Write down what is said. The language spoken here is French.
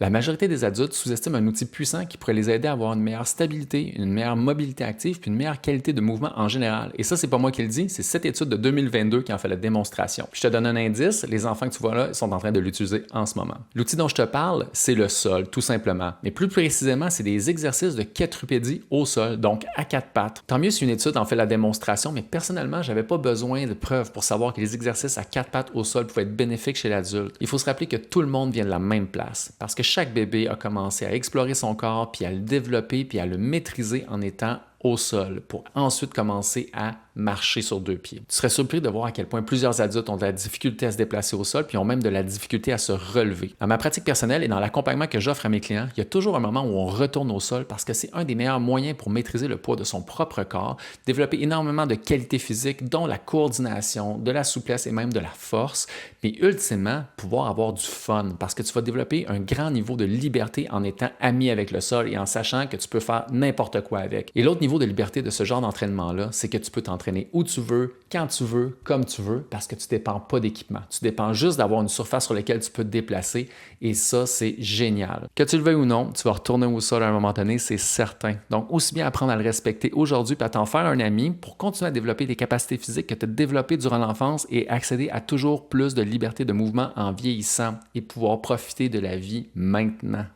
La majorité des adultes sous-estiment un outil puissant qui pourrait les aider à avoir une meilleure stabilité, une meilleure mobilité active puis une meilleure qualité de mouvement en général. Et ça, c'est pas moi qui le dis, c'est cette étude de 2022 qui en fait la démonstration. Puis je te donne un indice, les enfants que tu vois là, ils sont en train de l'utiliser en ce moment. L'outil dont je te parle, c'est le sol, tout simplement. Mais plus précisément, c'est des exercices de quadrupédie au sol, donc à quatre pattes. Tant mieux si une étude en fait la démonstration, mais personnellement, j'avais pas besoin de preuves pour savoir que les exercices à quatre pattes au sol pouvaient être bénéfiques chez l'adulte. Il faut se rappeler que tout le monde vient de la même place, parce que chaque bébé a commencé à explorer son corps, puis à le développer, puis à le maîtriser en étant au sol, pour ensuite commencer à marcher sur deux pieds. Tu serais surpris de voir à quel point plusieurs adultes ont de la difficulté à se déplacer au sol, puis ont même de la difficulté à se relever. Dans ma pratique personnelle et dans l'accompagnement que j'offre à mes clients, il y a toujours un moment où on retourne au sol parce que c'est un des meilleurs moyens pour maîtriser le poids de son propre corps, développer énormément de qualités physiques, dont la coordination, de la souplesse et même de la force, mais ultimement, pouvoir avoir du fun parce que tu vas développer un grand niveau de liberté en étant ami avec le sol et en sachant que tu peux faire n'importe quoi avec. Et l'autre niveau de liberté de ce genre d'entraînement-là, c'est que tu peux t'entraîner où tu veux, quand tu veux, comme tu veux, parce que tu ne dépends pas d'équipement. Tu dépends juste d'avoir une surface sur laquelle tu peux te déplacer et ça, c'est génial. Que tu le veuilles ou non, tu vas retourner au sol à un moment donné, c'est certain. Donc, aussi bien apprendre à le respecter aujourd'hui et à t'en faire un ami pour continuer à développer des capacités physiques que tu as développées durant l'enfance et accéder à toujours plus de liberté de mouvement en vieillissant et pouvoir profiter de la vie maintenant.